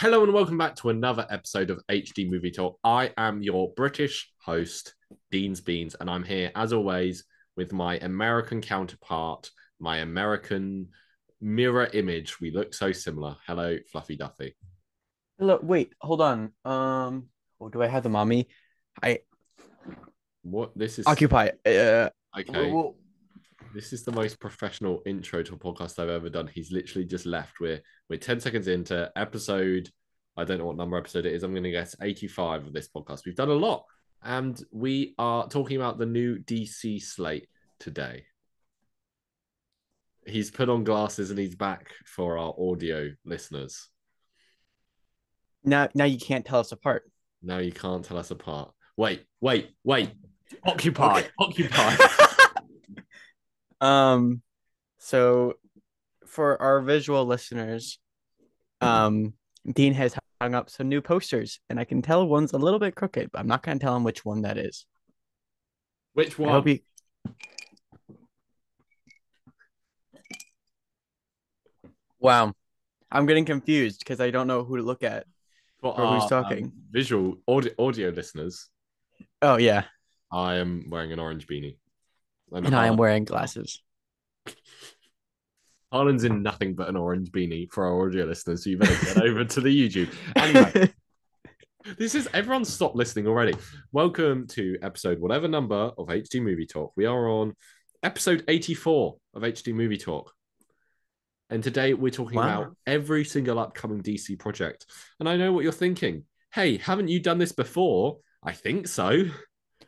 Hello and welcome back to another episode of HD Movie Talk. I am your British host, Dean's Beans, and I'm here as always with my American counterpart, my American mirror image. We look so similar. Hello, Fluffy Duffy. Hello, wait, hold on. Do I have the mommy? I What? This is occupy. okay. Well, This is the most professional intro to a podcast I've ever done. He's literally just left. We're 10 seconds into episode. I don't know what number episode it is. I'm going to guess 85 of this podcast. We've done a lot. And we are talking about the new DC slate today. He's put on glasses and he's back for our audio listeners. now you can't tell us apart. Now you can't tell us apart. Wait. Occupy, Okay. occupy. Um, so for our visual listeners, Dean has hung up some new posters, and I can tell one's a little bit crooked, but I'm not gonna tell him which one that is. Which I hope one? you. Wow, I'm getting confused because I don't know who to look at For or who's our talking. visual audio listeners, Oh yeah, I am wearing an orange beanie. And and I am wearing glasses. Harlan's in nothing but an orange beanie for our audio listeners, so you better get over to the YouTube. Anyway, this is everyone stop listening already. Welcome to episode whatever number of HD Movie Talk. We are on episode 84 of HD Movie Talk. And today we're talking about Wow. every single upcoming DC project. And I know what you're thinking. Hey, haven't you done this before? I think so.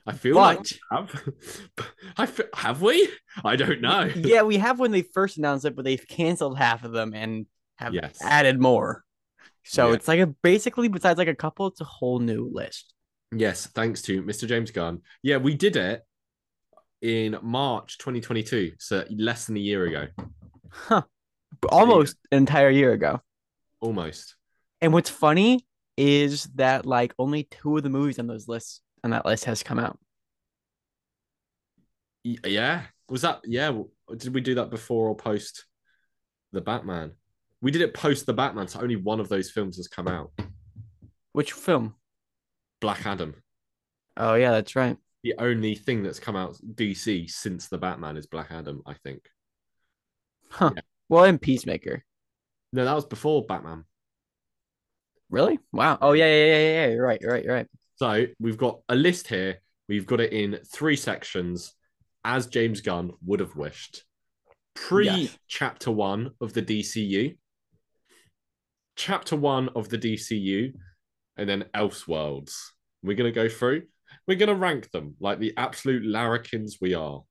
I feel like But we have. Have we? I don't know. yeah, we have when they first announced it, but they've canceled half of them and have Yes. added more. So Yeah. it's like basically besides like a couple, it's a whole new list. Yes. Thanks to Mr. James Gunn. Yeah, we did it in March 2022. So less than a year ago. Huh. So yeah, Almost an entire year ago. almost. And what's funny is that like only two of the movies on that list has come out. Yeah. Was that? Yeah. Did we do that before or post the Batman? We did it post the Batman, so only one of those films has come out. Which film? Black Adam. Oh yeah, that's right. The only thing that's come out DC since the Batman is Black Adam, I think. Huh. Yeah. Well, and Peacemaker. No, that was before Batman. Really? Wow. Oh Yeah. yeah. You're right. You're right. You're right. So we've got a list here. We've got it in three sections, as James Gunn would have wished. Pre Yes. Chapter One of the DCU, Chapter One of the DCU, and then Elseworlds. We're going to go through. We're going to rank them like the absolute larrikins we are.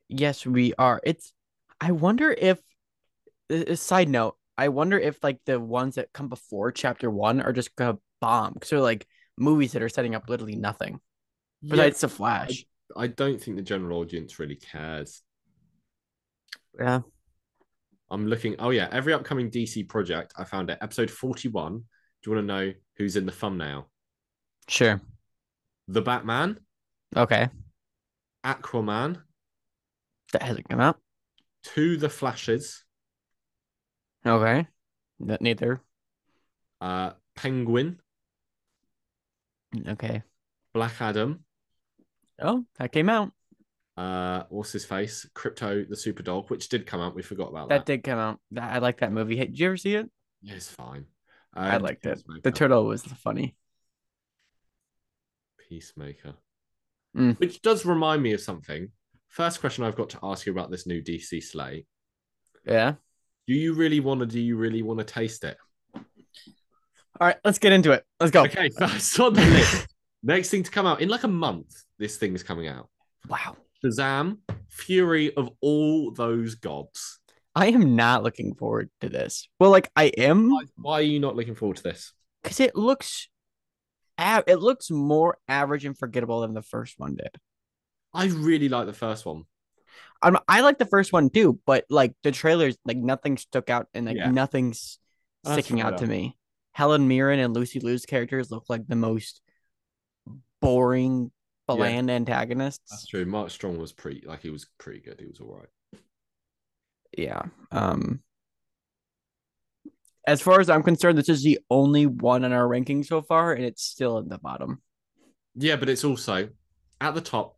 Yes, we are. I wonder if a side note, I wonder if like the ones that come before chapter one are just gonna bomb because they're like movies that are setting up literally nothing Yeah, besides the I, Flash. I don't think the general audience really cares. Yeah, I'm looking. Oh, yeah. Every upcoming DC project, I found it. Episode 41. Do you want to know who's in the thumbnail? sure. The Batman, Okay, Aquaman, that hasn't come out. two The Flashes, Okay, neither. Penguin, Okay. Black Adam, Oh, that came out. what's his face? Crypto, the Super Dog, which did come out. We forgot about That that. did come out. I like that movie. Hey, did you ever see it? Yeah, it's fine. I And liked it. The Peacemaker. turtle was funny. Peacemaker. Mm, Which does remind me of something. First question I've got to ask you about this new DC slate. yeah. Do you really want to taste it? All right, let's get into it. Let's go. Okay, first on the list. Next thing to come out in like a month, this thing is coming out. Wow. Shazam, Fury of all those gods. I am not looking forward to this. Well, like I am Why are you not looking forward to this? because it looks more average and forgettable than the first one did. I really like the first one. I like the first one too, but like the trailers, like nothing stuck out and like Yeah, nothing's that's sticking out fair. to me. Helen Mirren and Lucy Liu's characters look like the most boring, Yeah, bland that's antagonists. true. Mark Strong was pretty, like, he was pretty good. He was all right. Yeah. Um. As far as I'm concerned, this is the only one in our ranking so far, and it's still at the bottom. Yeah, but it's also at the top.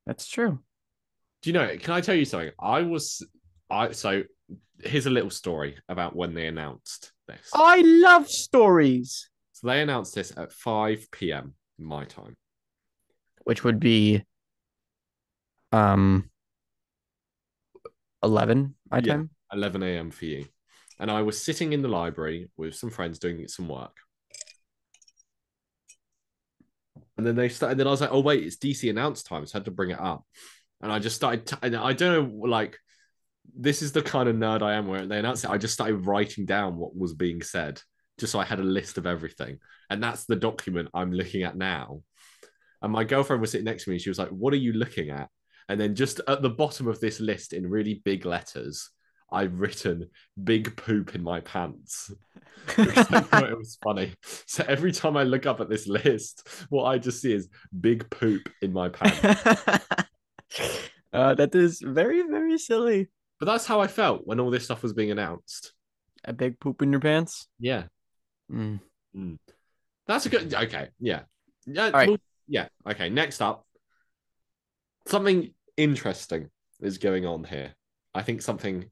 That's true. Do you know? Can I tell you something? So here's a little story about when they announced this. I love stories, So they announced this at 5 p.m. my time. which would be um 11 my Yeah, time. 11 a.m. for you. And I was sitting in the library with some friends doing some work. And then they started, and then I was like, oh, wait, it's DC announce time. So I had to bring it up. And I just started, and I don't know, like, this is the kind of nerd I am where they announced it. I just started writing down what was being said just so I had a list of everything. And that's the document I'm looking at now. And my girlfriend was sitting next to me. And she was like, what are you looking at? And then just at the bottom of this list in really big letters, I've written big poop in my pants because I thought it was funny. So every time I look up at this list, what I just see is big poop in my pants. That is very, very silly. But that's how I felt when all this stuff was being announced. A big poop in your pants. Yeah. Mm. Mm. That's a good. Okay. Yeah. Yeah. All right. Well, yeah. Okay. Next up, something interesting is going on here. I think something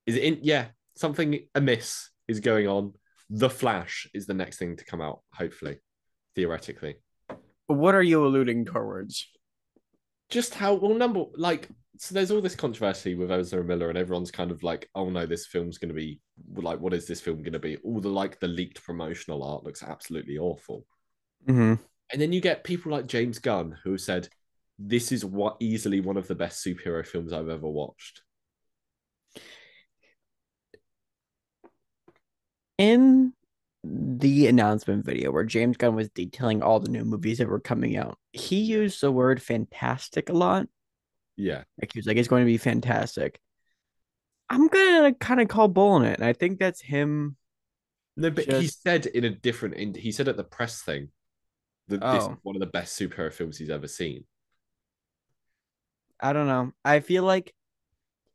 is in. Yeah. Something amiss is going on. The Flash is the next thing to come out, hopefully, theoretically. What are you alluding towards? Just how well number like so there's all this controversy with Ezra Miller and everyone's kind of like, oh no, this film's going to be like, what is this film going to be? All the leaked promotional art looks absolutely awful. Mm-hmm. And then you get people like James Gunn who said, this is what easily one of the best superhero films I've ever watched. In the announcement video where James Gunn was detailing all the new movies that were coming out, he used the word fantastic a lot. Yeah. Like he was like, it's going to be fantastic. I'm gonna kind of call bull on it. And I think that's him No, but he just said in a different he said at the press thing that this is oh, one of the best superhero films he's ever seen. I don't know. I feel like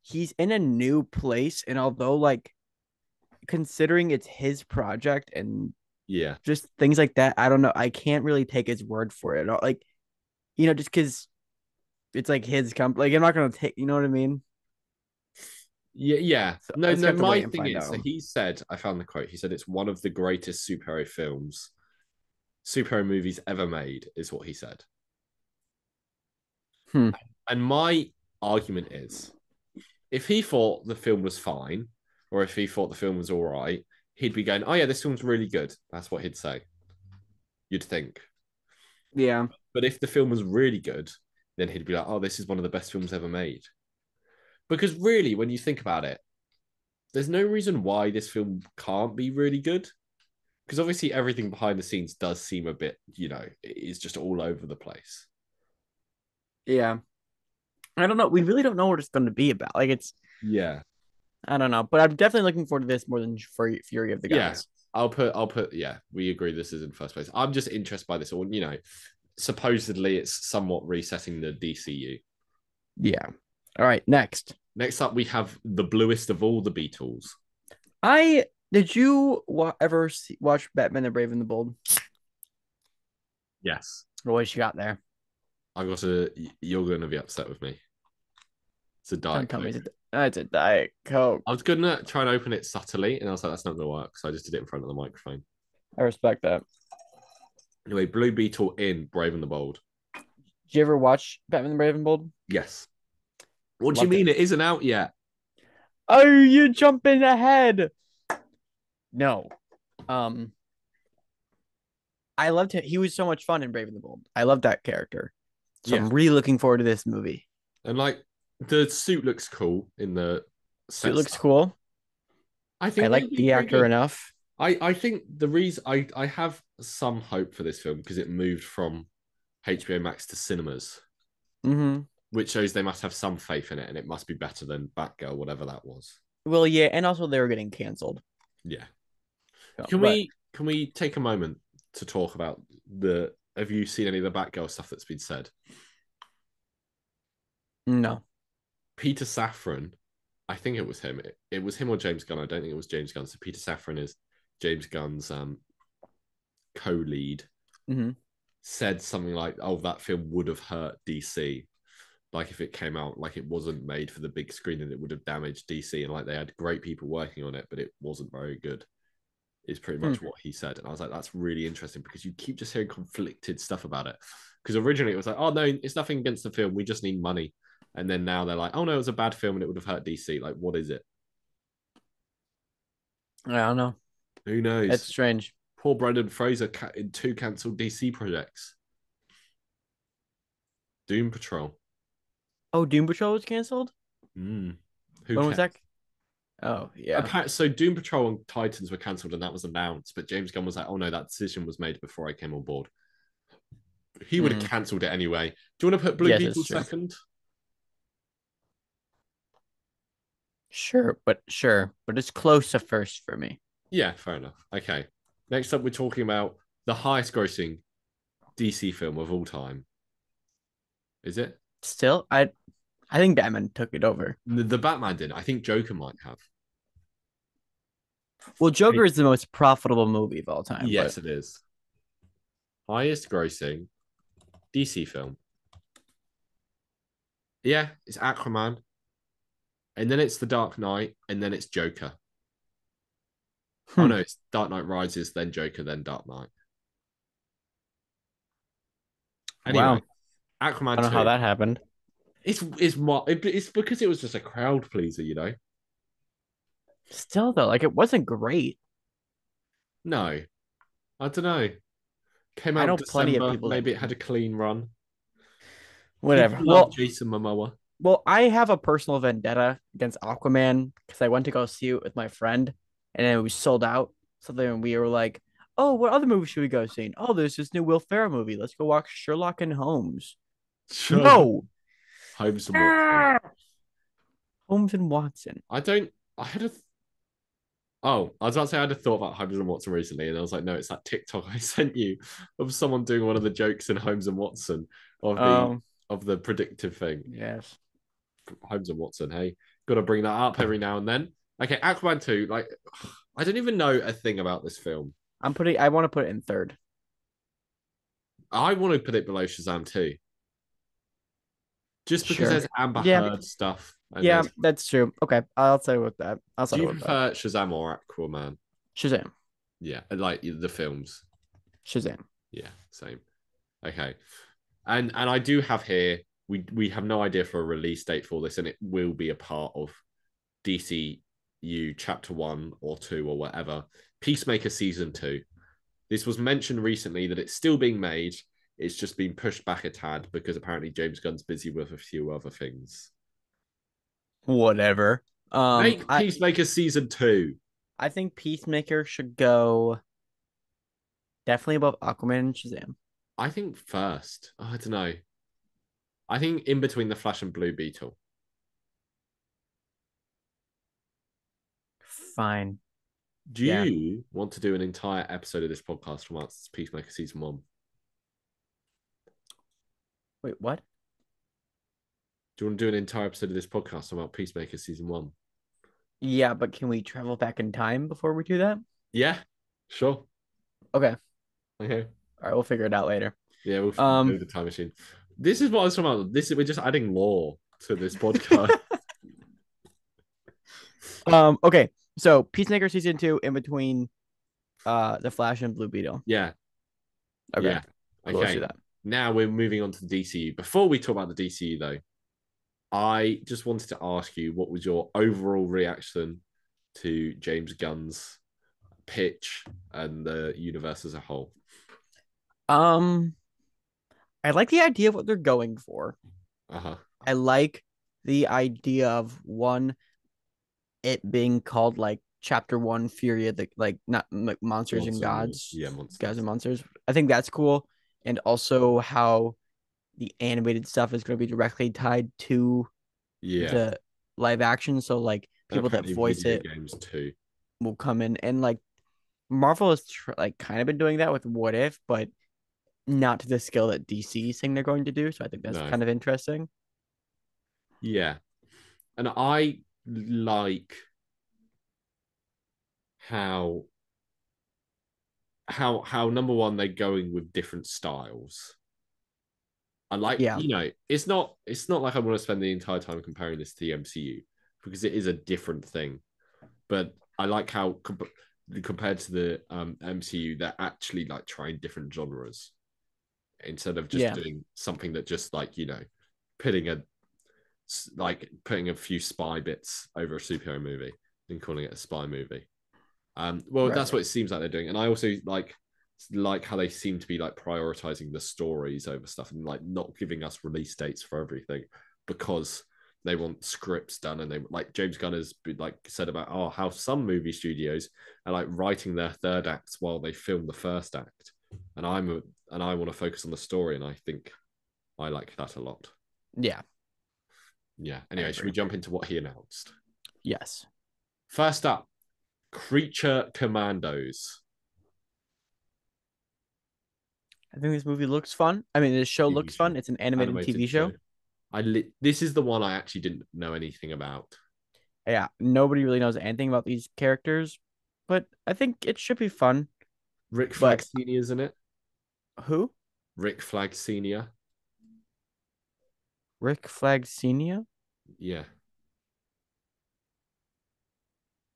he's in a new place, and although like considering it's his project and Yeah. just things like that, I don't know. I can't really take his word for it. Like, just because it's like his company. Like, I'm not gonna take. You know what I mean? Yeah, yeah. So I No, just no. have to wait My and thing find is, so out. he said, I found the quote. He said it's one of the greatest superhero films, superhero movies ever made, is what he said. Hmm. And my argument is, if he thought the film was fine, or if he thought the film was all right, he'd be going, "Oh yeah, this film's really good." That's what he'd say. You'd think. Yeah. But if the film was really good, then he'd be like, "Oh, this is one of the best films ever made." Because really, when you think about it, there's no reason why this film can't be really good. Because obviously everything behind the scenes does seem a bit, it is just all over the place. Yeah. I don't know. We really don't know what it's going to be about. Like, Yeah. I don't know. But I'm definitely looking forward to this more than Fury of the Yeah. Gods. Yeah, we agree this is in first place. I'm just interested by this. Or, supposedly it's somewhat resetting the DCU. Yeah. All right. Next. Next up, we have the bluest of all the Beatles. Did you ever watch Batman the Brave and the Bold? Yes. What you got there? You're going to be upset with me. It's a Don't Diet tell me Coke. it's a Diet Coke. I was going to try and open it subtly, and I was like, that's not going to work. So I just did it in front of the microphone. I respect that. Anyway, Blue Beetle in Brave and the Bold. Did you ever watch Batman the Brave and the Bold? Yes. What do you Loved mean it. it isn't out yet? Oh, you jumping ahead. No. Um, I loved him. He was so much fun in Brave and the Bold. I love that character. So Yeah. I'm really looking forward to this movie. And the suit looks cool in the Suit set looks stuff. cool. I I think like they'll be the pretty actor good. enough. I think the reason I have some hope for this film because it moved from HBO Max to cinemas, Mm-hmm. which shows they must have some faith in it and it must be better than Batgirl, whatever that was. Well, yeah, and also they were getting canceled. Yeah. So, Can but we take a moment to talk about the have you seen any of the Batgirl stuff that's been said? no. Peter Safran I think it was him. It was him or James Gunn. I don't think it was James Gunn. So Peter Safran is James Gunn's co-lead. Mm-hmm. Said something like, "Oh, that film would have hurt DC. Like if it came out like it wasn't made for the big screen, and it would have damaged DC. And like they had great people working on it, but it wasn't very good." Is pretty Hmm. much what he said. And I was like, that's really interesting because you keep just hearing conflicted stuff about it. Because originally it was like, oh no, it's nothing against the film. We just need money. And then now they're like, oh no, it was a bad film and it would have hurt DC. Like, what is it? I don't know. Who knows? It's strange. Poor Brendan Fraser in 2 cancelled DC projects. Doom Patrol. Oh, Doom Patrol was canceled? Who When was cares? that? Oh, yeah. So Doom Patrol and Titans were cancelled and that was announced, but James Gunn was like, "Oh no, that decision was made before I came on board." He would have cancelled it anyway. Do you want to put Blue Yes, Beetle it's true. second? Sure, but it's close to first for me. Yeah, fair enough. Okay. Next up, we're talking about the highest grossing DC film of all time. Is it? Still, I think Batman took it over. The Batman didn't. I think Joker might have. Well, Joker is the most profitable movie of all time. Yes, it is. Highest grossing DC film. Yeah, it's Aquaman. And then it's The Dark Knight. And then it's Joker. Oh no, it's Dark Knight Rises, then Joker, then Dark Knight. Anyway, Wow. Aquaman I don't know 2. how that happened. It's because it was just a crowd pleaser, you know. Still though, like it wasn't great. No, I don't know. Came I out know in plenty of December. people Maybe that it had a clean run. whatever. People love Jason Momoa. Well, I have a personal vendetta against Aquaman because I went to go see it with my friend and it was sold out. So then we were like, "Oh, what other movie should we go see?" "Oh, there's this new Will Ferrell movie. Let's go watch Sherlock and Holmes." Sure. No, Holmes and Watson. Holmes and Watson. I don't. I had a. Oh, I was about to say I had a thought about Holmes and Watson recently, and I was like, no, it's that TikTok I sent you of someone doing one of the jokes in Holmes and Watson of the predictive thing. Yes. Holmes and Watson. Hey, got to bring that up every now and then. Okay, Aquaman 2. Like, I don't even know a thing about this film. I want to put it in third. I want to put it below Shazam 2. Just because Sure. there's Amber Yeah. Heard stuff. Yeah, that's true. Okay, I'll settle with that. I'll Do you settle with that. prefer Shazam or Aquaman? Shazam. Yeah, like the films. Shazam. Yeah, same. Okay. And I do have here, we have no idea for a release date for this, and it will be a part of DCU Chapter 1 or 2 or whatever. Peacemaker Season 2. This was mentioned recently that it's still being made. It's just been pushed back a tad because apparently James Gunn's busy with a few other things. Whatever. Make Peacemaker Season 2. I think Peacemaker should go definitely above Aquaman and Shazam. I think first. Oh, I don't know. I think in between The Flash and Blue Beetle. Fine. Do you want to do an entire episode of this podcast from us, Peacemaker Season 1? Wait, what? Do you want to do an entire episode of this podcast about Peacemaker Season 1? Yeah, but can we travel back in time before we do that? Yeah, sure. Okay. Okay. All right, we'll figure it out later. Yeah, we'll do the time machine. This is what I was talking about. We're just adding lore to this podcast. Okay. So Peacemaker Season 2 in between The Flash and Blue Beetle. Yeah. Okay. Yeah. Okay. Let's do that. Now we're moving on to the DCU. Before we talk about the DCU, though, I just wanted to ask you, what was your overall reaction to James Gunn's pitch and the universe as a whole? I like the idea of what they're going for. Uh-huh. I like the idea of it being called like Chapter One Fury of the not like Monsters and Gods. Yeah, Monsters. Gods and Monsters. I think that's cool. And also how the animated stuff is going to be directly tied to the live action. So like people that voice it games too will come in, and like Marvel has kind of been doing that with What If, but not to the scale that DC is saying they're going to do. So I think that's kind of interesting. Yeah. And I like how how number one they're going with different styles. I like, Yeah, it's not like I want to spend the entire time comparing this to the MCU because it is a different thing. But I like how compared to the MCU, they're actually like trying different genres instead of just yeah, doing something that just like putting a putting a few spy bits over a superhero movie and calling it a spy movie. Well, right, that's what right. it seems like they're doing, and I also like how they seem to be like prioritizing the stories over stuff and like not giving us release dates for everything because they want scripts done, and they like James Gunn has been, like said about how some movie studios are like writing their third acts while they film the first act, and I want to focus on the story, and I think I like that a lot. Yeah, Yeah. I Anyway, should we agree. jump into what he announced? Yes. First up, Creature Commandos I think this movie looks fun. I mean, this show TV looks show, fun. It's an animated animated TV show. show. This is the one I actually didn't know anything about. Yeah, nobody really knows anything about these characters, but I think it should be fun. Rick Flag But Senior, isn't it? who? Rick Flag Senior. Rick Flag Senior? Yeah,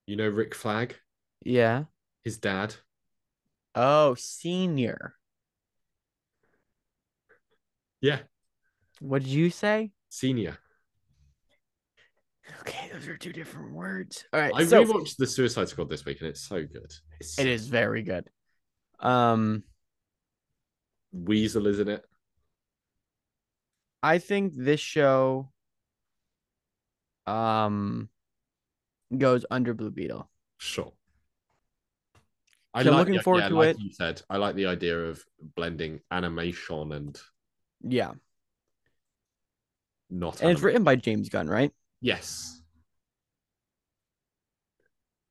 you know Rick Flag, Yeah. his dad. Oh, Senior. Yeah, What did you say? Senior. Okay, those are two different words. All right, I so rewatched the Suicide Squad this week, and it's so good. It's it so is very good. Um, Weasel, isn't it? I think this show um goes under Blue Beetle. Sure. I So I'm like looking forward yeah, to like it. you said, I like the idea of blending animation and Yeah. not And it's written animation. by James Gunn, right? Yes,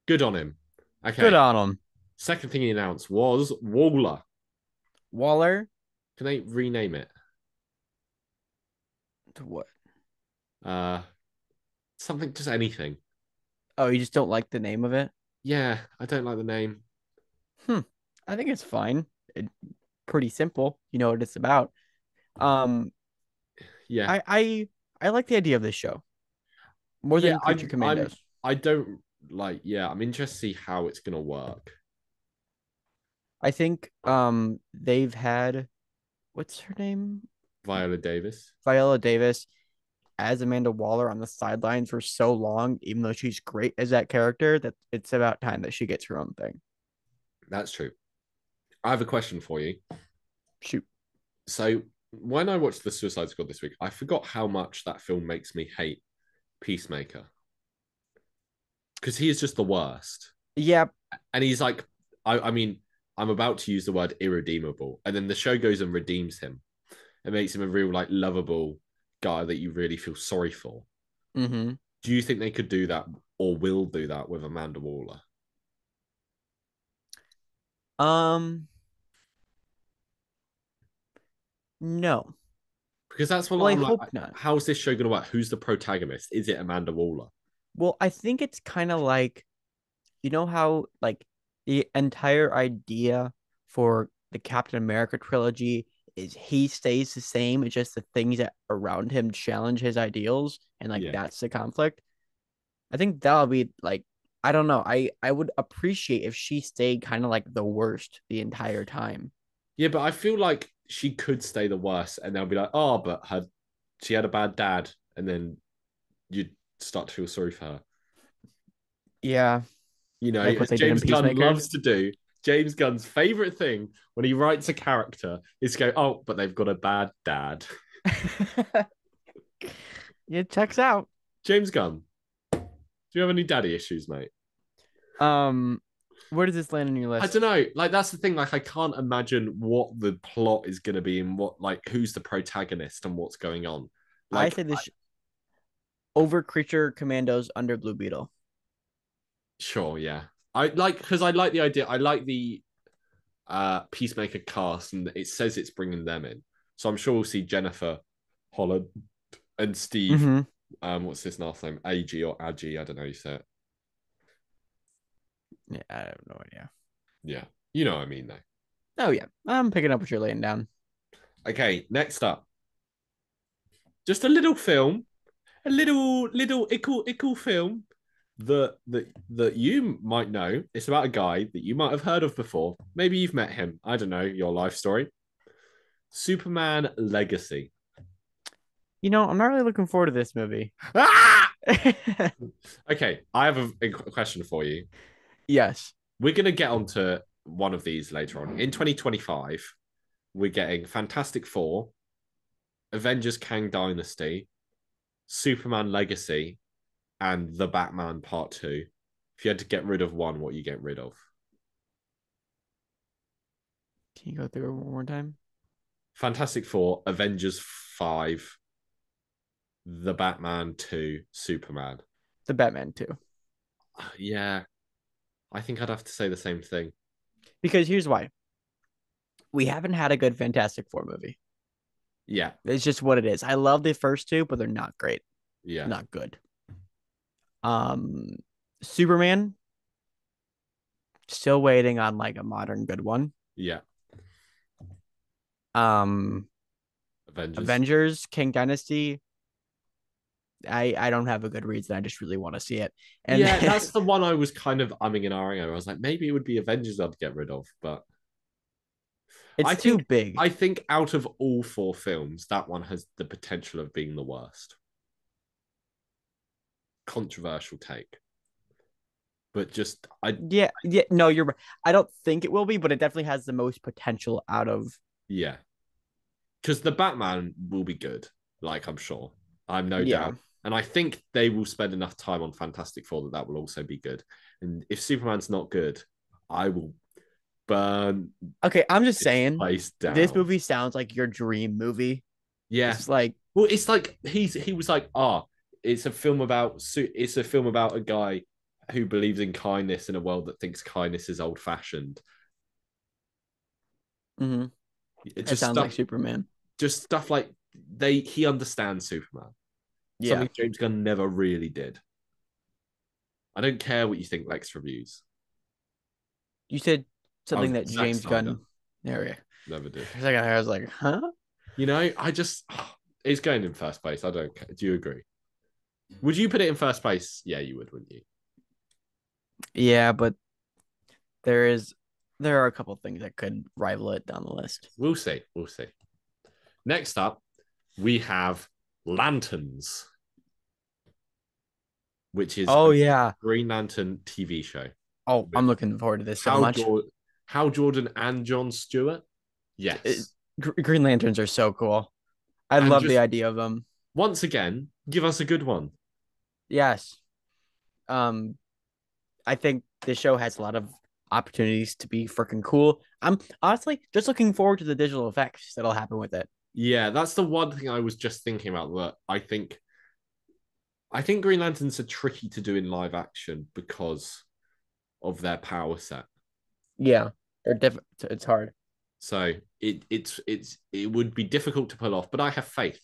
good on him. Good Okay, on him. second thing he announced was Waller. Waller Can they rename it? to what? Uh, something, just anything. Oh, you just don't like the name of it? Yeah, I don't like the name. Hmm. I think it's fine. Pretty simple. You know what it's about. Um, Yeah, I like the idea of this show more yeah. than Creature Commandos. I don't like. Yeah, I'm interested to see how it's gonna work. I think they've had what's her name? Viola Davis. Viola Davis as Amanda Waller on the sidelines for so long, even though she's great as that character, that it's about time that she gets her own thing. That's true. I have a question for you. Shoot. So when I watched the Suicide Squad this week, I forgot how much that film makes me hate Peacemaker because he is just the worst. Yeah. And he's like, I mean, I'm about to use the word irredeemable, and then the show goes and redeems him. It makes him a real like lovable guy that you really feel sorry for. Mm-hmm. Do you think they could do that or will do that with Amanda Waller? Um, no. Because that's what Well, I I'm like. hope not. How's this show going to work? Who's the protagonist? Is it Amanda Waller? Well, I think it's kind of like, you know how like the entire idea for the Captain America trilogy is he stays the same, it's just the things that around him challenge his ideals, and like Yeah. that's the conflict. I think that'll be like, I don't know. I would appreciate if she stayed kind of like the worst the entire time. Yeah, but I feel like she could stay the worst, and they'll be like, "Oh, but she had a bad dad," and then you start to feel sorry for her. Yeah, like As what they did in James Gunn Peacemaker. loves to do. James Gunn's favorite thing when he writes a character is to go, "Oh, but they've got a bad dad." It checks out. James Gunn, do you have any daddy issues, mate? Um, where does this land on your I list? don't know. Like that's the thing. Like I can't imagine what the plot is going to be and what like who's the protagonist and what's going on. I Like say this over Creature Commandos under Blue Beetle. sure, yeah. I like because I like the idea. I like the Peacemaker cast, and it says it's bringing them in. So I'm sure we'll see Jennifer Holland and Steve Mm-hmm. what's his last name? AG or Agi? I don't know how you say it. Yeah, I have no idea. Yeah, you know what I mean though. Oh yeah, I'm picking up what you're laying down. Okay, next up, just a little film, a little ickle film that you might know. It's about a guy that you might have heard of before. Maybe you've met him. I don't know your life story. Superman Legacy. I'm not really looking forward to this movie. Ah! Okay, I have a question for you. Yes. We're gonna get onto one of these later on in 2025. We're getting Fantastic Four, Avengers Kang Dynasty, Superman Legacy, and The Batman Part 2. If you had to get rid of one, what you get rid of? Can you go through it one more time? Fantastic Four, Avengers 5, The Batman 2, Superman. The Batman too. Yeah, I think I'd have to say the same thing. Because here's why. We haven't had a good Fantastic Four movie. Yeah, It's just what it is. I love the first two, but they're not great. yeah, Not good. Um Superman, still waiting on like a modern good one. yeah. Um Avengers. Avengers, King Dynasty. I don't have a good reason. I just really want to see it. And Yeah, that's the one I was kind of umming and ahhing over. I was like, maybe it would be Avengers I'd get rid of, but it's I too think big. I think out of all four films, that one has the potential of being the worst. Controversial take, but just Yeah, yeah, no, you're right. I don't think it will be, but it definitely has the most potential out of. yeah, because the Batman will be good. Like I'm sure, I'm no Yeah. doubt, and I think they will spend enough time on Fantastic Four that will also be good. And if Superman's not good, I will burn Okay, I'm just this saying place this down. movie sounds like your dream movie. Yeah. It's like, Well, it's like he was like, it's a film about a guy who believes in kindness in a world that thinks kindness is old fashioned. mhm, It's it sounds like Superman. just stuff like he understands Superman. Yeah. Something James Gunn never really did. I don't care what you think, Lex reviews. You said Oh, something that Zack James Snyder Gunn. There we go. never did. For a second, I was like, huh? You know, I just it's going in first place. I don't care. Do you agree? Would you put it in first place? Yeah, you would, wouldn't you? Yeah, but there is there are a couple things that could rival it down the list. We'll see. We'll see. Next up, we have Lanterns, which is Oh a yeah. Green Lantern TV show Oh, I'm with looking forward to this so Hal, much. Jor- Hal Jordan and John Stewart. Yes. Green Lanterns are so cool. I And love the just idea of them. once again, give us a good one. Yes. Um, I think this show has a lot of opportunities to be freaking cool. I'm honestly just looking forward to the digital effects that'll happen with it. Yeah, that's the one thing I was just thinking about. That I think Green Lanterns are tricky to do in live action because of their power set. Yeah, they're different. It's hard. So it would be difficult to pull off, but I have faith.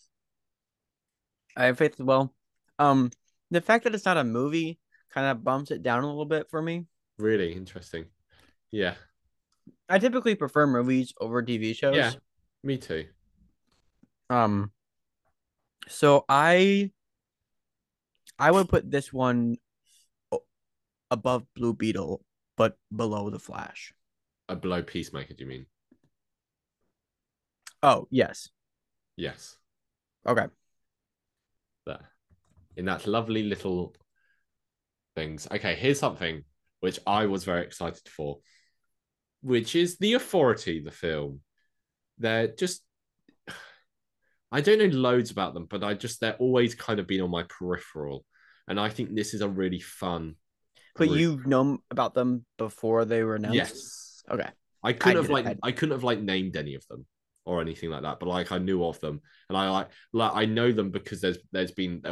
I have faith as well. Um, the fact that it's not a movie kind of bumps it down a little bit for me. Really interesting. Yeah. I typically prefer movies over TV Yeah. shows. Me too. Um, so I would put this one above Blue Beetle, but below the Flash. A below Peacemaker, do you mean? Oh, yes. Yes. Okay. There. In that lovely little things. Okay, here's something which I was very excited for, which is The Authority, the film. They're just I don't know loads about them, but they're always kind of been on my peripheral. And I think this is a really fun But group. you've known about them before they were announced? Yes. Okay. I couldn't didn't. I couldn't have like named any of them or anything like that, but like I knew of them, and I like I know them because there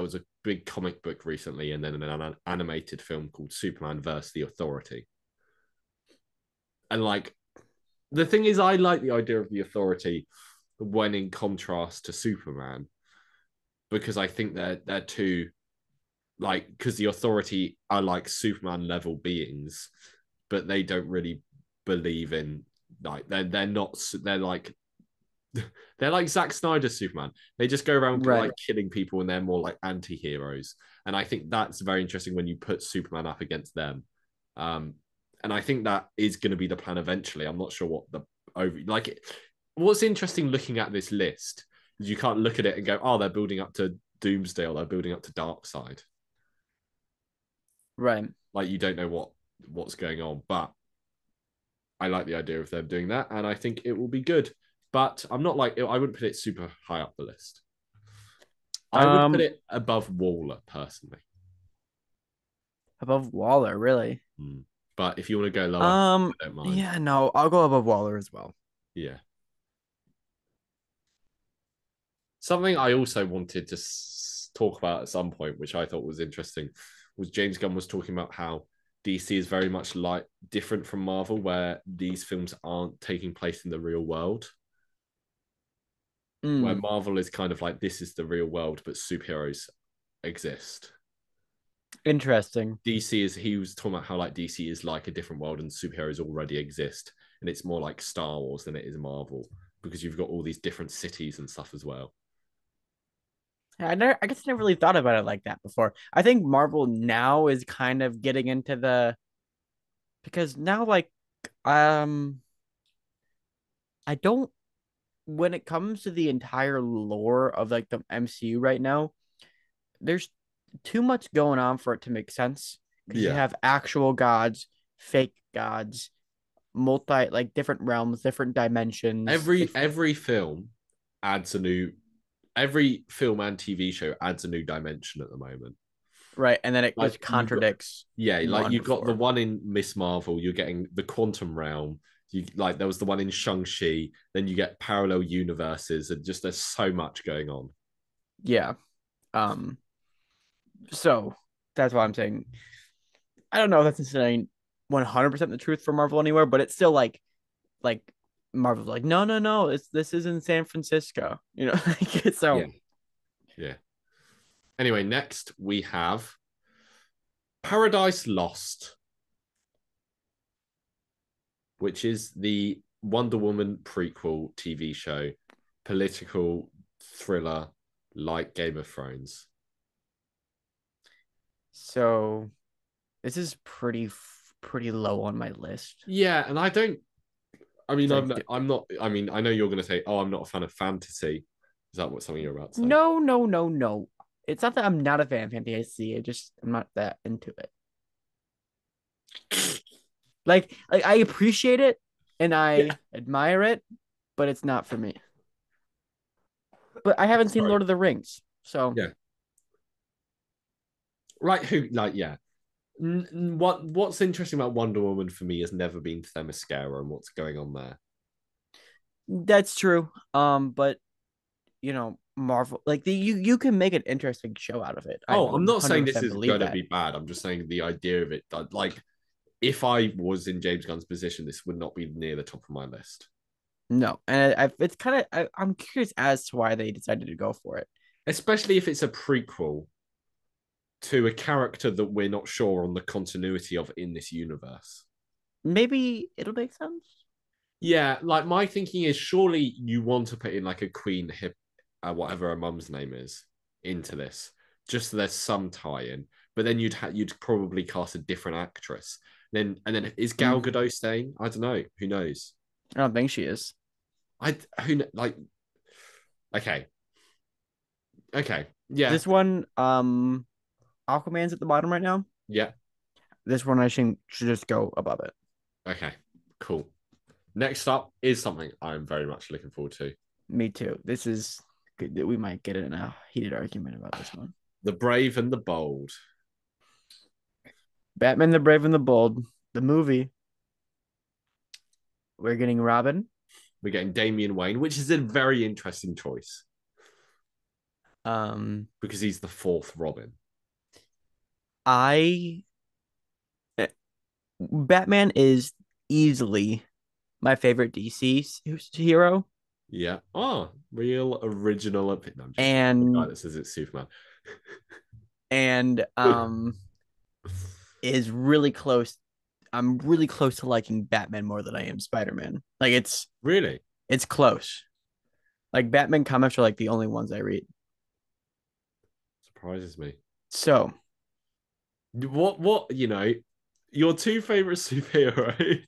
was a big comic book recently, and then an animated film called Superman vs. the Authority, and like the thing is, I like the idea of the Authority when in contrast to Superman because I think they're two like because the Authority are like Superman level beings, but they don't really believe in like they're not they're like Zack Snyder's Superman. They just go around Right. like killing people, and they're more like anti-heroes. And I think that's very interesting when you put Superman up against them. Um, and I think that is going to be the plan eventually. I'm not sure what the over like. What's interesting looking at this list is you can't look at it and go, "Oh, they're building up to Doomsday, or they're building up to Darkseid." Right. Like you don't know what's going on, but I like the idea of them doing that, and I think it will be good. But I'm not like I wouldn't put it super high up the list. I would put Um, it above Waller personally. above Waller, really. Hmm. But if you want to go lower, I don't mind. Yeah, no, I'll go above Waller as well. Yeah. Something I also wanted to talk about at some point, which I thought was interesting, was James Gunn was talking about how DC is very much like different from Marvel, where these films aren't taking place in the real world. Where Mm, Marvel is kind of like this is the real world, but superheroes exist. interesting. DC is he was talking about how like DC is like a different world and superheroes already exist, and it's more like Star Wars than it is Marvel because you've got all these different cities and stuff as well. I guess I never really thought about it like that before. I think Marvel now is kind of getting into the because now like um I don't when it comes to the entire lore of like the MCU right now, there's too much going on for it to make sense because you Yeah, have actual gods, fake gods, multi like different realms, different dimensions. every film adds a new every film and TV show adds a new dimension at the moment. Right, and then it Like just you've got contradicts yeah, like one you've got the before. one in Miss Marvel, you're getting the quantum realm. You like there was the one in Shang-Chi, then you get parallel universes, and just there's so much going on. Yeah. Um. So that's why I'm saying I don't know if that's necessarily 100% the truth for Marvel anywhere, but it's still like Marvel's like no, this is in San Francisco, like Yeah, so. yeah. Anyway, next we have Paradise Lost, which is the Wonder Woman prequel TV show, political thriller like Game of Thrones. So this is pretty low on my list. Yeah, and I don't. I mean, It's I'm like not, I'm not. I mean, I know you're going to say, "Oh, I'm not a fan of fantasy." Is that what something you're about to say? no. It's not that I'm not a fan of fantasy. I'm not that into it. Like I appreciate it and Yeah, I admire it, but it's not for me. But I haven't seen sorry. Lord of the Rings, so Yeah, like who? Like yeah. What's interesting about Wonder Woman for me has never been Themyscira and what's going on there. that's true. But Marvel, like you can make an interesting show out of it. I Oh, I'm not saying this 100% is believe going to that. be bad. I'm just saying the idea of it. Like, if I was in James Gunn's position, this would not be near the top of my list. No, and it's kind of I'm curious as to why they decided to go for it. Especially if it's a prequel to a character that we're not sure on the continuity of in this universe. Maybe it'll make sense. Yeah, like my thinking is surely you want to put in like a queen hip, whatever her mum's name is, into this, just so there's some tie-in. But then you'd probably cast a different actress. And then is Gal Mm, Gadot staying? I don't know. Who knows? I don't think she is. I who like okay, okay, yeah, This one, Aquaman's at the bottom right now. yeah, This one I think should just go above it. okay, cool. Next up is something I'm very much looking forward to. Me too. This is good. We might get in a heated argument about this one. The Brave and the Bold. Batman the Brave and the Bold, the movie. We're getting Robin. We're getting Damian Wayne, which is a very interesting choice Um, because he's the fourth Robin. I Batman is easily my favorite DC hero, Yeah. Oh, real original opinion. I'm just the guy and that says it's Superman. and is really close. I'm really close to liking Batman more than I am Spider-Man. Like Really it's close. Like Batman comics are like the only ones I read. surprises me. So, What your two favorite superheroes?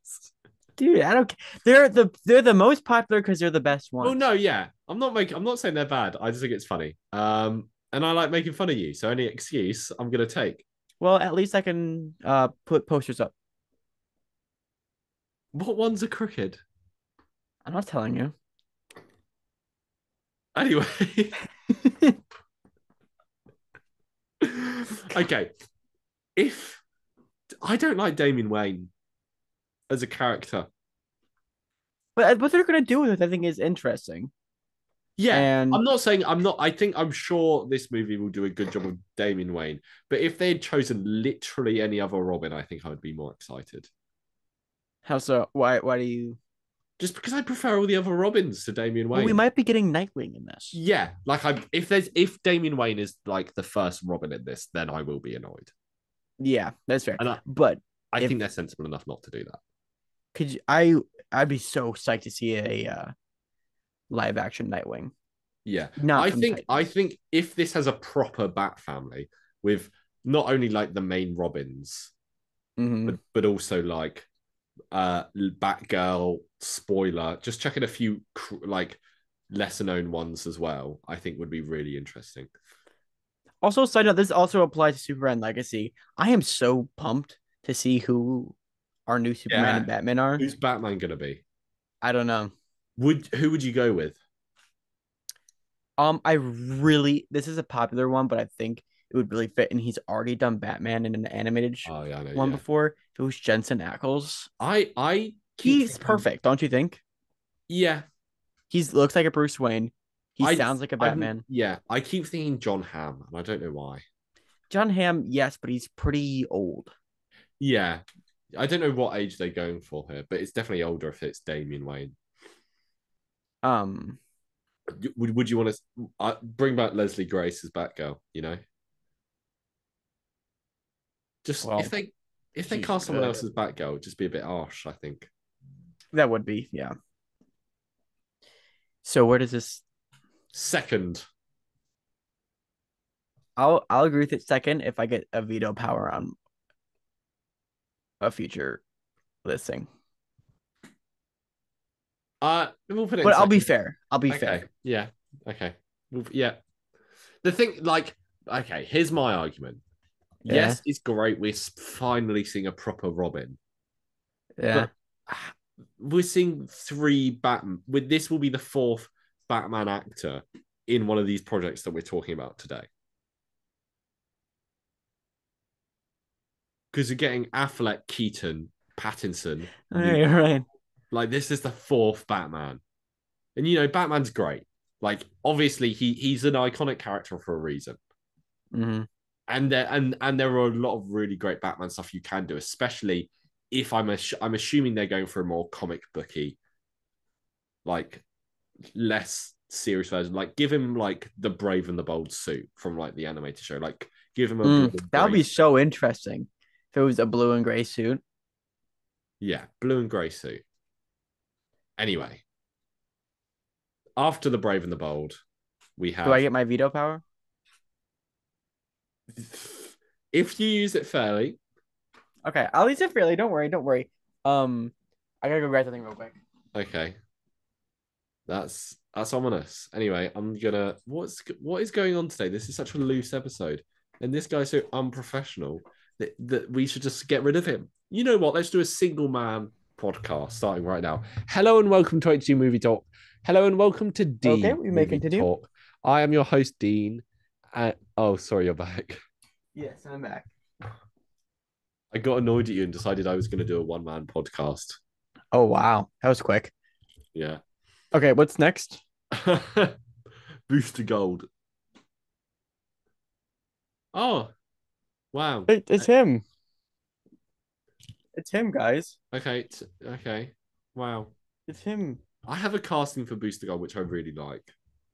dude, I don't. They're the most popular because they're the best Well, no, ones. yeah. I'm not saying they're bad. I just think it's funny. And I like making fun of you. So any excuse I'm gonna take. Well, at least I can put posters up. What one's a crooked? I'm not telling you. Anyway. Okay. If I don't like Damian Wayne as a character. But what they're gonna do with it, I think, is interesting. Yeah, And I'm not saying I'm not. I think I'm sure this movie will do a good job of Damian Wayne. But if they had chosen literally any other Robin, I think I would be more excited. how so? Why do you? Just because I prefer all the other Robins to Damian Well, we Wayne. might be getting Nightwing in this. Yeah, like if Damian Wayne is like the first Robin in this, then I will be annoyed. Yeah, that's fair. And But I if think they're sensible enough not to do that. could you, I'd be so psyched to see a live action Nightwing, Yeah, not from I Titans. think if this has a proper Bat family with not only like the main Robins, Hmm. but also like Batgirl, spoiler, just checking a few like lesser known ones as well, I think would be really interesting. Also, side note, this also applies to Superman Legacy. I am so pumped to see who our new Superman Yeah. and Batman are. Who's Batman gonna be? I don't know. Who would you go with? I really this is a popular one, but I think it would really fit, and he's already done Batman in an animated Oh yeah, I know, one yeah. before. If it was Jensen Ackles. I keep He's thinking, perfect, don't you think? yeah. He looks like a Bruce Wayne. He I sounds like a I'm Batman. yeah, I keep thinking John Hamm, and I don't know why. John Hamm, yes, but he's pretty old. Yeah. I don't know what age they're going for here, but it's definitely older if it's Damian Wayne. Um, Would you want to bring back Leslie Grace as Batgirl? Just well, if they she's cast someone good. else as Batgirl, it'd just be a bit harsh, I think. That would be, yeah. So where does this Second, I'll agree with it second if I get a veto power on a future listing. we'll put it in But I'll be second. fair. I'll be Okay, fair. yeah, okay, yeah. The thing, like, okay, here's my argument. Yeah. Yes, it's great. We're finally seeing a proper Robin, Yeah. but we're seeing three Batman. With this, will be the fourth Batman actor in one of these projects that we're talking about today. Because you're getting Affleck, Keaton, Pattinson, All right, all right. like this is the fourth Batman, and Batman's great. Like obviously he's an iconic character for a reason, Mm-hmm. and there are a lot of really great Batman stuff you can do, especially if I'm assuming they're going for a more comic booky, like less serious version. Like give him like the Brave and the Bold suit from like the animated show. Like give him a blue and That would gray be suit. so interesting if it was a blue and gray suit. Yeah, blue and gray suit. Anyway, after the Brave and the Bold, we Do I have get my veto power? if you use it fairly. Okay, I'll use it fairly. Don't worry, don't worry. Um, I gotta go grab something real quick. Okay, that's ominous. Anyway, I'm gonna. What is going on today? This is such a loose episode, and this guy's so unprofessional that we should just get rid of him. You know what? Let's do a single man podcast starting right now. Hello and welcome to HG Movie Talk. Hello and welcome to Okay, D we may Movie continue. Talk. I am your host, Dean. Oh, sorry, you're back. Yes, I'm back. I got annoyed at you and decided I was going to do a one man podcast. Oh wow, that was quick. Yeah. Okay, what's next? Booster Gold. Oh, wow. It's him. It's him, guys. Okay. Okay. Wow. It's him. I have a casting for Booster Gold, which I really like.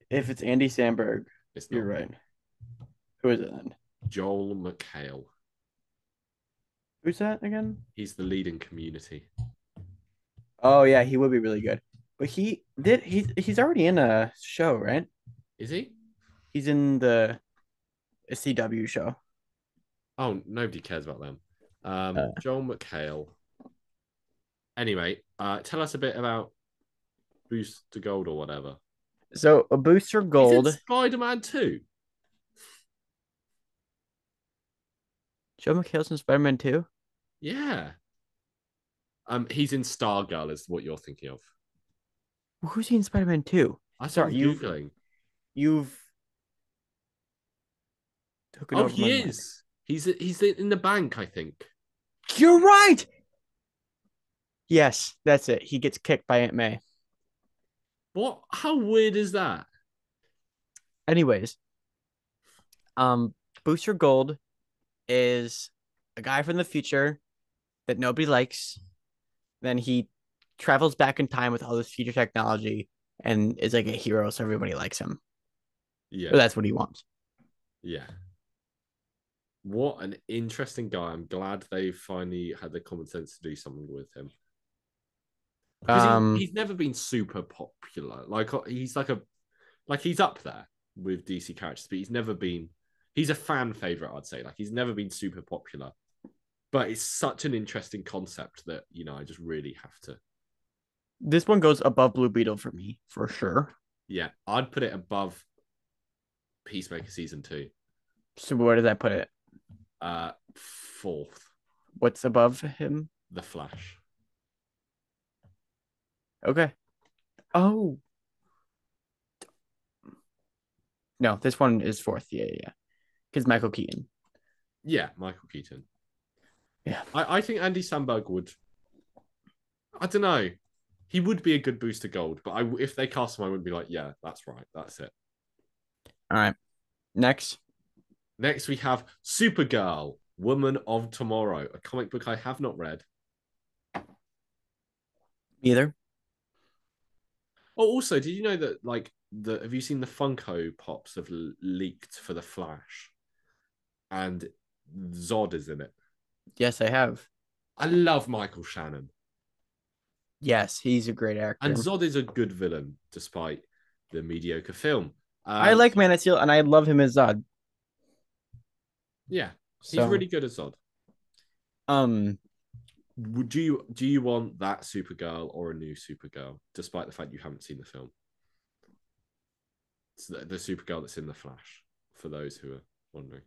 If it's Andy Samberg, It's you're not. right. Who is it then? Joel McHale. Who's that again? He's the lead in Community. Oh yeah, he would be really good. But he's already in a show, right? Is he? He's in the CW show. Oh, nobody cares about them. Uh, Joel McHale. Anyway, tell us a bit about Boost to Gold or whatever. so a booster He's in gold. Spider-Man 2. Joe McHale's in Spider-Man 2. Yeah. He's in Stargirl, is what you're thinking of. Who's he in Spider-Man 2? That's what I'm Sorry, googling. you've taken Oh, over my he mind. is. He's in the bank, I think. You're right. Yes, that's it. He gets kicked by Aunt May. What? How weird is that? Anyways, Booster Gold is a guy from the future that nobody likes. Then he travels back in time with all this future technology and is like a hero, so everybody likes him. Yeah, Or that's what he wants. yeah. What an interesting guy. I'm glad they finally had the common sense to do something with him. Because Um, he's never been super popular. Like he's up there with DC characters, but he's a fan favorite, I'd say. Like he's never been super popular. But it's such an interesting concept that, I just really have to. this one goes above Blue Beetle for me, for sure. Yeah, I'd put it above Peacemaker season 2. So where does that put it? Fourth, What's above him? The Flash. Okay. Oh. No, this one is fourth. Yeah, yeah. Because Michael Keaton. Yeah, Michael Keaton. Yeah. I think Andy Samberg would. I don't know. He would be a good booster gold, but if they cast him, I wouldn't be like, yeah, that's right, that's it. All right. Next. Next, we have Supergirl, Woman of Tomorrow, a comic book I have not read. Either. Oh, also, did you know that have you seen the Funko Pops have leaked for the Flash, and Zod is in it? Yes, I have. I love Michael Shannon, Yes, he's a great actor. and Zod is a good villain despite the mediocre film. I like Man of Steel, and I love him as Zod. Yeah, he's So, really good as Zod. um, Do you want that Supergirl or a new Supergirl, despite the fact you haven't seen the film? It's the Supergirl that's in the Flash, for those who are wondering.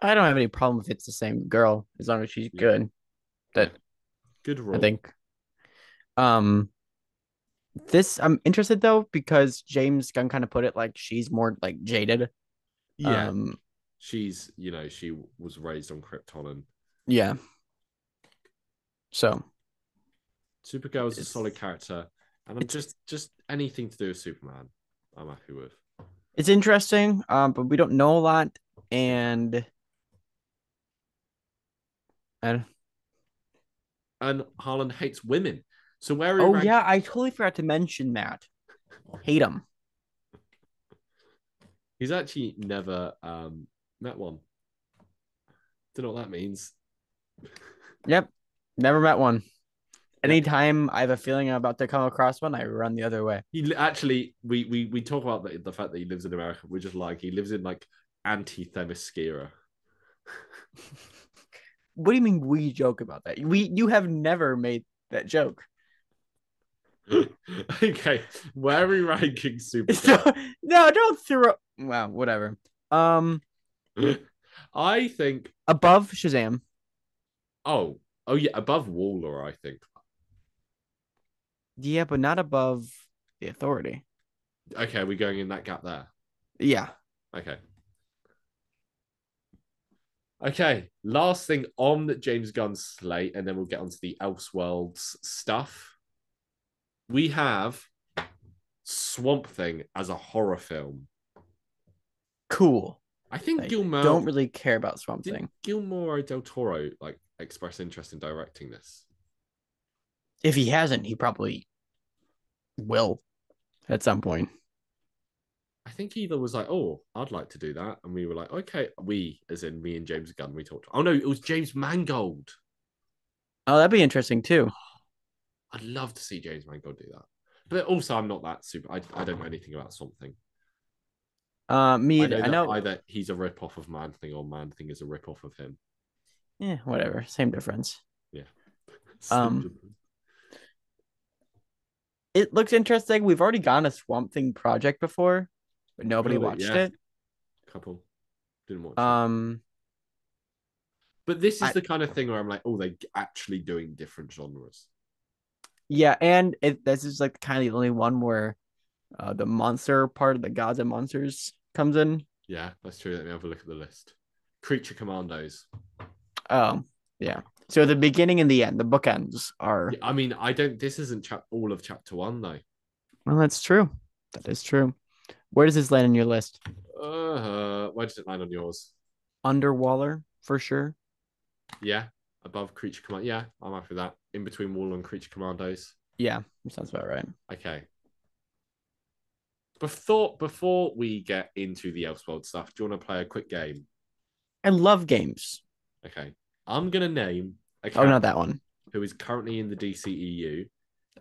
I don't have any problem if it's the same girl as long as she's Yeah. good. That Yeah. Good role. I think. This I'm interested though because James Gunn kind of put it like she's more like jaded. Yeah. She's, she was raised on Krypton, and Yeah. So Supergirl is a solid character, and I'm just anything to do with Superman, I'm happy with. it's interesting, but we don't know a lot, and Harlan hates women. So where oh yeah, I totally forgot to mention that. Hate him. He's actually never met one. Don't know what that means. Yep, never met one. Yeah. Anytime I have a feeling I'm about to come across one, I run the other way. He actually, we talk about the fact that he lives in America. We're just like, he lives in like anti-Themyscira. What do you mean we joke about that? You have never made that joke. Okay, where are we ranking Supergirl? No, don't throw. Wow, whatever. I think Above Shazam. Oh yeah, above Waller, I think. Yeah, but not above the Authority. Okay, are we going in that gap there? Yeah. Okay. Okay, last thing on James Gunn's slate, and then we'll get onto the Elseworlds stuff. We have Swamp Thing as a horror film. Cool. I think I Guillermo don't really care about Swamp Thing. Guillermo del Toro express interest in directing this. If he hasn't, he probably will at some point. I think either was like, oh, I'd like to do that. And we were like, okay. We, as in me and James Gunn, we talked. Oh, no, it was James Mangold. Oh, that'd be interesting too. I'd love to see James Mangold do that. But also, I'm not that super. I don't know anything about something. Me I either. know I that know. either he's a rip off of Man Thing or Man Thing is a rip off of him. Yeah, whatever. Same difference. Yeah. Um, it looks interesting. We've already gone a Swamp Thing project before, but nobody Really? watched Yeah. it. Couple. Didn't watch it. Um, But this is I the kind of thing where I'm like, oh, they're actually doing different genres. yeah, and this is like kind of the only one where the monster part of the gods and monsters comes in. Yeah, that's true. Let me have a look at the list. Creature Commandos. Oh, yeah. So the beginning and the end, the bookends are. Yeah, I mean, I don't. This isn't all of chapter one though. Well, that's true. That is true. Where does this land in your list? Where does it land on yours? Underwater for sure. Yeah, above Creature Command. Yeah, I'm happy with that. In between Wall and Creature Commandos. Yeah, sounds about right. Okay. Before we get into the Elseworld stuff, do you want to play a quick game? I love games. Okay. I'm gonna name a Oh, not character that one. who is currently in the DCEU,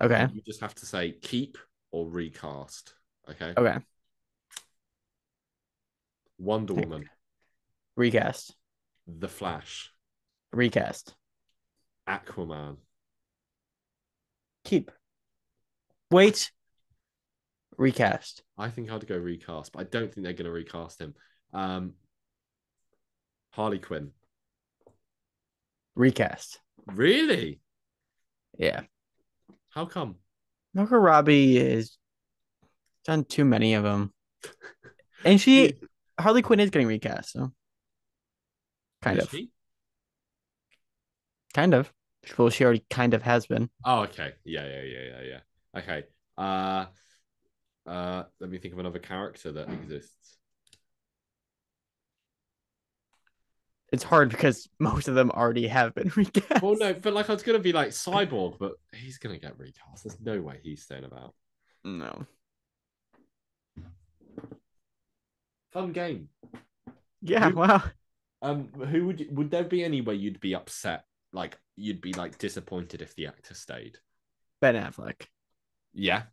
Okay. and you just have to say keep or recast. Okay. Okay. Wonder Woman, Recast. The Flash, Recast. Aquaman. Keep. Wait. Recast. I think I'd go recast, but I don't think they're going to recast him. Harley Quinn. Recast. Really? Yeah. How come? Margot Robbie is done too many of them. And Harley Quinn is getting recast, so kind Is of. she? Kind of. Well, she already kind of has been. Oh, okay. Yeah. Okay. Let me think of another character that exists. It's hard because most of them already have been recast. Well, no, but like I was gonna be like Cyborg, but he's gonna get recast. There's no way he's staying about. No. Fun game. Yeah, Who, wow. who would there be any way you'd be upset? Like you'd be like disappointed if the actor stayed? Ben Affleck. Yeah.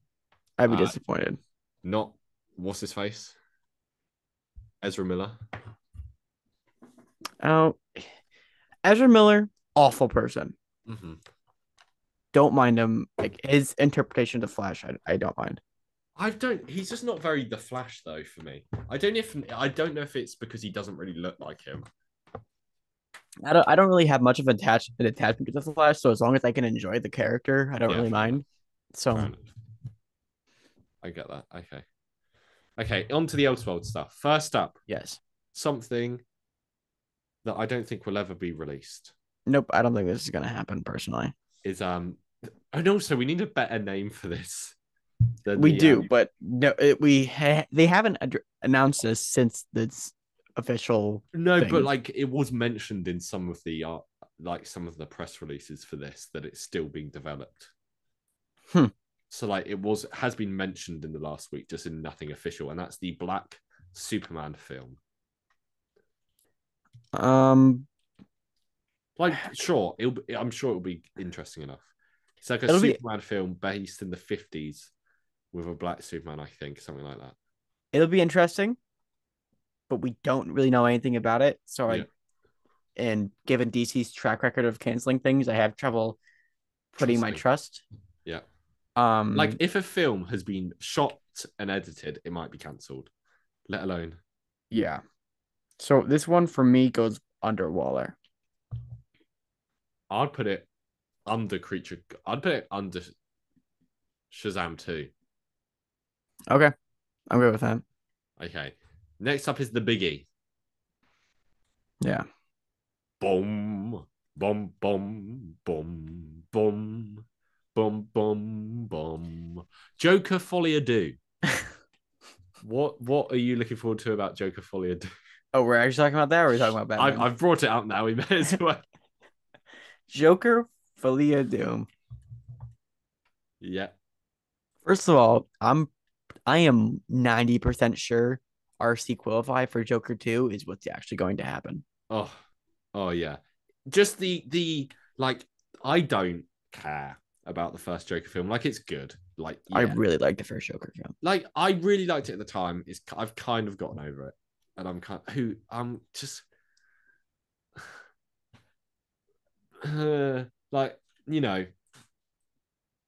I'd be disappointed. Not what's his face? Ezra Miller. Oh, Ezra Miller, awful person. Mm-hmm. Don't mind him. Like his interpretation of the Flash, I don't mind. He's just not very the Flash though for me. I don't know if it's because he doesn't really look like him. I don't really have much of an attachment to the Flash, so as long as I can enjoy the character, I don't really mind. So I get that. Okay, on to the Elseworld stuff. First up, yes. something that I don't think will ever be released. Nope, I don't think this is gonna happen personally. Is and also we need a better name for this. We do, but no, they haven't announced this since this official. No, thing. but like it was mentioned in some of the some of the press releases for this that it's still being developed. So like has been mentioned in the last week, just in nothing official, and that's the Black Superman film. Like sure, I'm sure it'll be interesting enough. It's like a Superman film based in the 50s with a black Superman, I think, something like that. It'll be interesting, but we don't really know anything about it. So and given DC's track record of canceling things, I have trouble putting my trust. Yeah. Like if a film has been shot and edited, it might be cancelled, let alone. Yeah. So this one for me goes Underwater. I'd put it under Creature. I'd put it under Shazam 2. Okay. I'm good with that. Okay. Next up is the biggie. Yeah. Boom. Boom, boom, boom, boom, boom, boom, boom. Joker Folie à Deux. What are you looking forward to about Joker Folie à Deux? Oh, we're actually talking about that, or are we talking about Batman? I've brought it up now. We may as well. Joker Folie à Deux. Yeah. First of all, I'm I am 90% sure RC Qualify for Joker 2 is what's actually going to happen. Oh, oh yeah. Just the like, I don't care about the first Joker film. Like, it's good. Like, I yeah. really like the first Joker film. Like, I really liked it at the time. I've kind of gotten over it, and I'm just like, you know.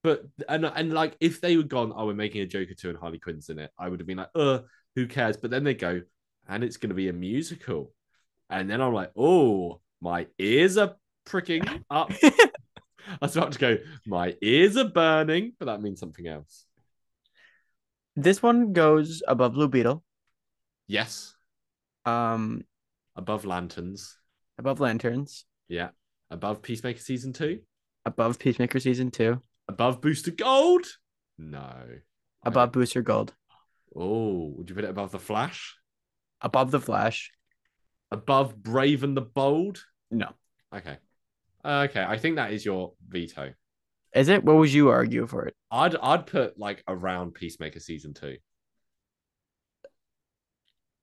But and like, if they were gone, oh, we're making a Joker 2 and Harley Quinn's in it, I would have been like, who cares? But then they go, and it's going to be a musical, and then I'm like, oh, my ears are pricking up. I was about to go, my ears are burning, but that means something else. This one goes above Blue Beetle, Yes, um, above Lanterns. above Lanterns, Yeah, above Peacemaker season 2. above Peacemaker season 2, Above Booster Gold. No, I above don't. Booster Gold, Oh, would you put it above the Flash? above the Flash. Above Brave and the Bold? No. Okay. Okay, I think that is your veto. Is it? What would you argue for it? I'd put like around Peacemaker season 2,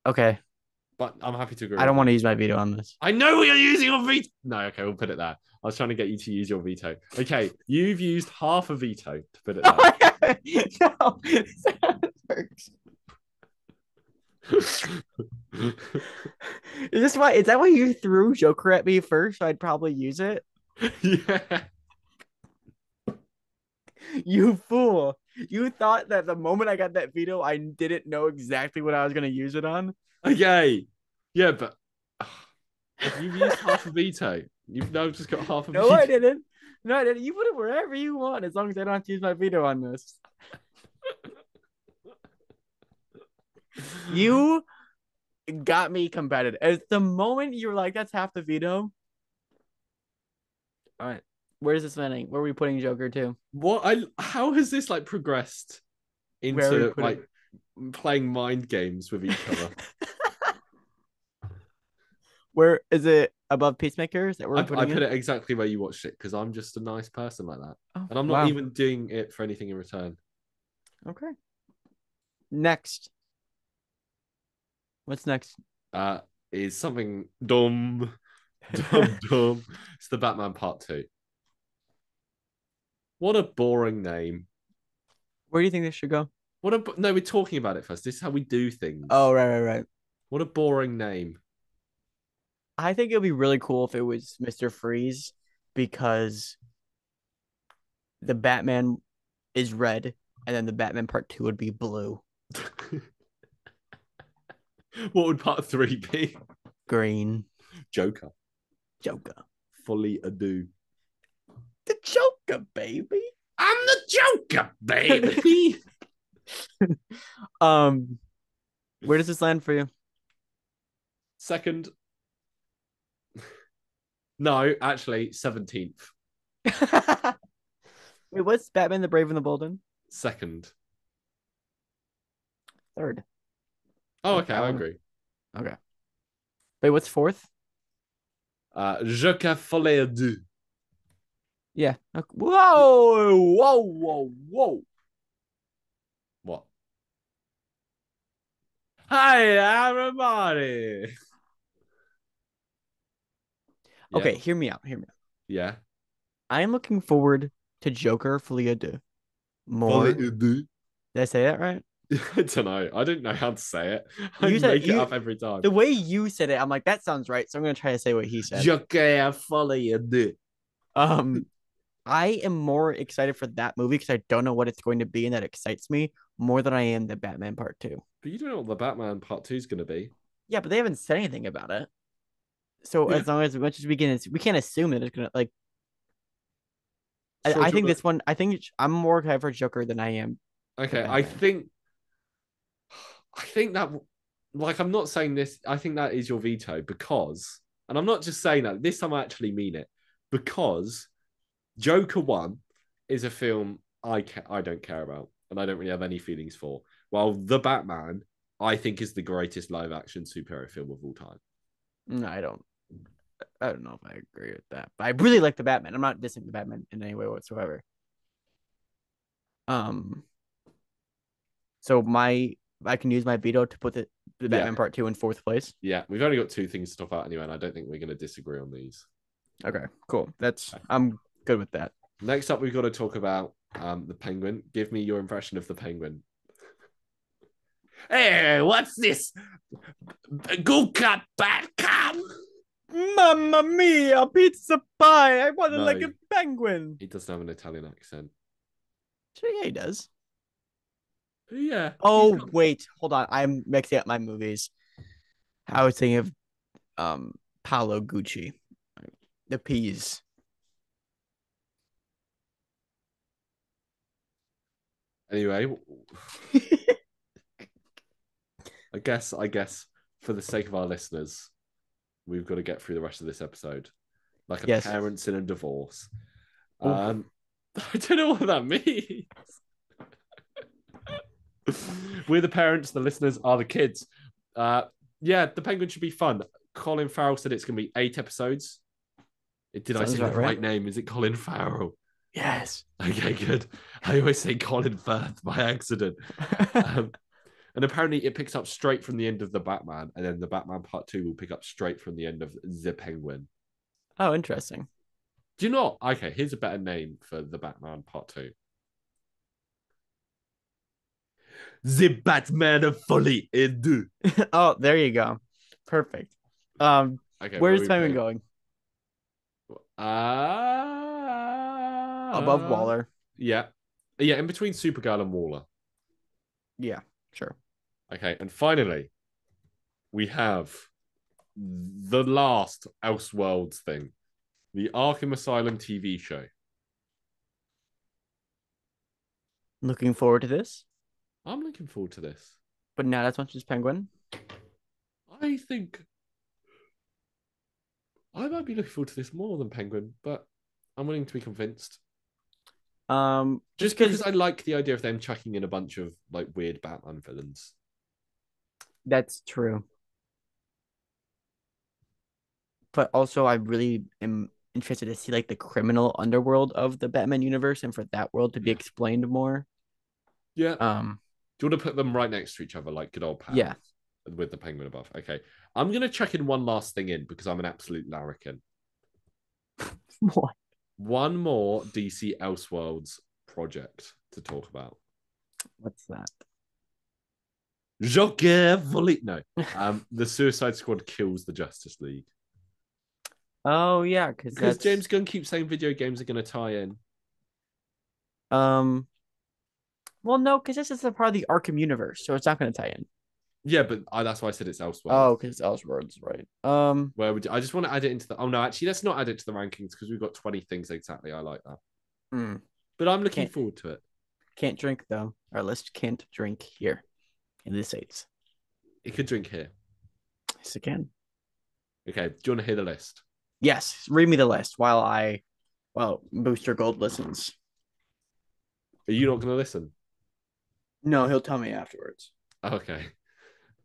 Okay. but I'm happy to agree I with don't you. want to use my veto on this. I know you're using your veto. No, okay, we'll put it there. I was trying to get you to use your veto. Okay, you've used half a veto to put it there. No, works. Is this why? Is that why you threw Joker at me first? So I'd probably use it. Yeah. You fool! You thought that the moment I got that veto, I didn't know exactly what I was gonna use it on. Okay. Yeah, but you've used half a veto. You've now just got half a No, I veto. didn't. No, I didn't. You put it wherever you want, as long as I don't have to use my veto on this. You got me competitive. As the moment you were like, "That's half the veto." All right, where's this landing? Where are we putting Joker to? What I How has this like progressed Where are we into putting? like playing mind games with each other? Where is it above Peacemaker? Is that where I we're putting put it? it exactly where you watched it because I'm just a nice person like that. Oh, And I'm not wow. even doing it for anything in return. Okay. Next. What's next? Uh is something dumb. Dumb. It's the Batman Part 2. What a boring name. Where do you think this should go? No, we're talking about it first. This is how we do things. Oh, right. What a boring name. I think it would be really cool if it was Mr. Freeze because the Batman is red and then the Batman Part 2 would be blue. What would Part 3 be? Green. Joker. Joker. Fully ado. The Joker, baby. I'm the Joker, baby. Where does this land for you? Second. No, actually, 17th. Wait, what's Batman the Brave and the Bold in? Second. Third. Oh, okay, I agree. Okay. Wait, what's fourth? Joker Folie à Deux. Yeah. Okay. Whoa. What? Hi, everybody. Okay, Yeah. hear me out. Yeah. I am looking forward to Joker Folie à Deux more. Folie à Deux. Did I say that right? I don't know. I don't know how to say it. I You said make it up every time. the way you said it, I'm like, that sounds right. So I'm gonna try to say what he said. Joker Folie à Deux. I am more excited for that movie because I don't know what it's going to be, and that excites me more than I am the Batman Part 2. But you don't know what the Batman Part 2 is going to be. Yeah, but they haven't said anything about it. So as much as we can't assume that it's gonna like. I think this one. I think I'm more excited for Joker than I am. Okay, I think that, like, I'm not saying this. I think that is your veto because, and I'm not just saying that. This time I actually mean it because Joker 1 is a film I don't care about and I don't really have any feelings for. While The Batman, I think, is the greatest live action superhero film of all time. No, I don't know if I agree with that. But I really like the Batman. I'm not dissing the Batman in any way whatsoever. So So I can use my veto to put the Yeah. Batman Part 2 in fourth place. Yeah, we've only got 2 things to talk about anyway, and I don't think we're going to disagree on these. Okay, cool. I'm good with that. Next up, we've got to talk about the Penguin. Give me your impression of the Penguin. Hey, what's this? Go cut back, come. Mamma mia, pizza pie! I want it No. like a penguin. He doesn't have an Italian accent. Sure, yeah, he does. Yeah. Oh, wait, hold on. I'm mixing up my movies. I was thinking of Paolo Gucci. The peas. Anyway, I guess for the sake of our listeners, we've got to get through the rest of this episode. Like Yes. parents in a divorce. Oof. I don't know what that means. We're the parents, the listeners are the kids. Yeah, the Penguin should be fun. Colin Farrell said it's going to be 8 episodes. Did I say the right name? Is it Colin Farrell? Yes. Okay, good. I always say Colin Firth by accident. And apparently it picks up straight from the end of the Batman, and then the Batman Part 2 will pick up straight from the end of the Penguin. Oh, interesting. Do you not? Okay, here's a better name for the Batman Part 2. The Batman of Folly et Deux. Oh, there you go. Perfect. Okay, where's Penguin going? Above Waller. Yeah. Yeah, in between Supergirl and Waller. Yeah, sure. Okay, and finally, we have the last Elseworlds thing. The Arkham Asylum TV show. Looking forward to this. I'm looking forward to this. But not as much as Penguin. I think I might be looking forward to this more than Penguin, but I'm willing to be convinced. Just because I like the idea of them chucking in a bunch of like weird Batman villains. That's true. But also, I really am interested to see like the criminal underworld of the Batman universe, and for that world to be explained more. Yeah. Do you want to put them right next to each other, like good old pals? Yeah. With the Penguin above. Okay. I'm gonna chuck in one last thing in because I'm an absolute larrikin. What? One more DC Elseworlds project to talk about. What's that? Joker Volley. No. The Suicide Squad kills the Justice League. Oh yeah, because James Gunn keeps saying video games are going to tie in. Well, no, because this is a part of the Arkham universe, so it's not going to tie in. Yeah, but that's why I said it's Elseworlds. Oh, because Elseworlds, right? Where would I just want to add it into the? Oh no, actually, let's not add it to the rankings because we've got 20 things exactly. I like that. But I'm looking forward to it. Can't drink though. Our list can't drink here in the States. It could drink here. Yes, it can. Okay, do you want to hear the list? Yes, read me the list while Booster Gold listens. Are you not going to listen? No, he'll tell me afterwards. Okay.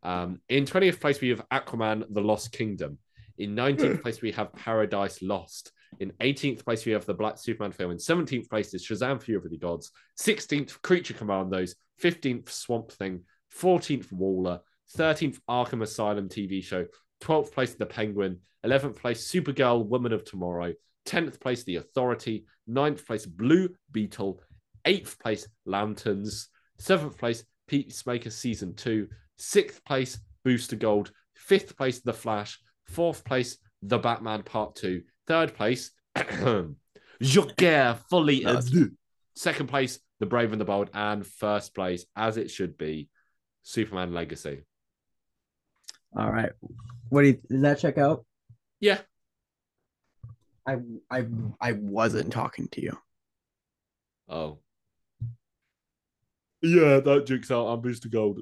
In 20th place, we have Aquaman, The Lost Kingdom. In 19th place, we have Paradise Lost. In 18th place, we have the Black Superman film. In 17th place is Shazam! Fury of the Gods. 16th, Creature Commandos. 15th, Swamp Thing. 14th, Waller. 13th, Arkham Asylum TV show. 12th place, The Penguin. 11th place, Supergirl, Woman of Tomorrow. 10th place, The Authority. 9th place, Blue Beetle. 8th place, Lanterns. 7th place, Peacemaker Season 2. 6th place, Booster Gold. 5th place, The Flash. 4th place, The Batman Part 2. 3rd place, Joker Folie à Deux. 2nd place, The Brave and the Bold. And 1st place, as it should be, Superman Legacy. All right. Does that check out? Yeah. I wasn't talking to you. Oh. Yeah, that checks out. I'm Booster Gold.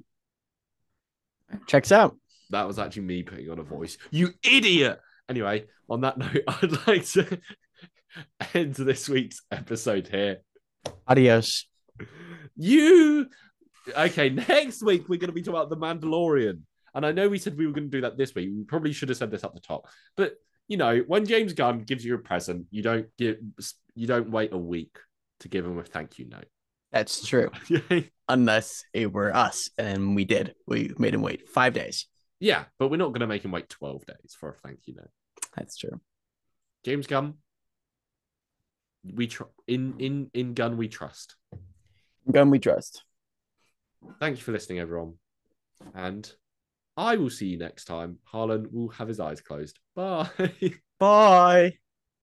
Checks out. That was actually me putting on a voice. You idiot! Anyway, on that note, I'd like to end this week's episode here. Adios. Okay, next week we're going to be talking about The Mandalorian. And I know we said we were going to do that this week. We probably should have said this at the top. But, you know, when James Gunn gives you a present, you don't wait a week to give him a thank you note. That's true. Unless it were us, and we did. We made him wait 5 days. Yeah, but we're not going to make him wait 12 days for a thank you note. That's true. James Gunn, in Gunn we trust. Gun we trust. Thank you for listening, everyone. And I will see you next time. Harlan will have his eyes closed. Bye. Bye.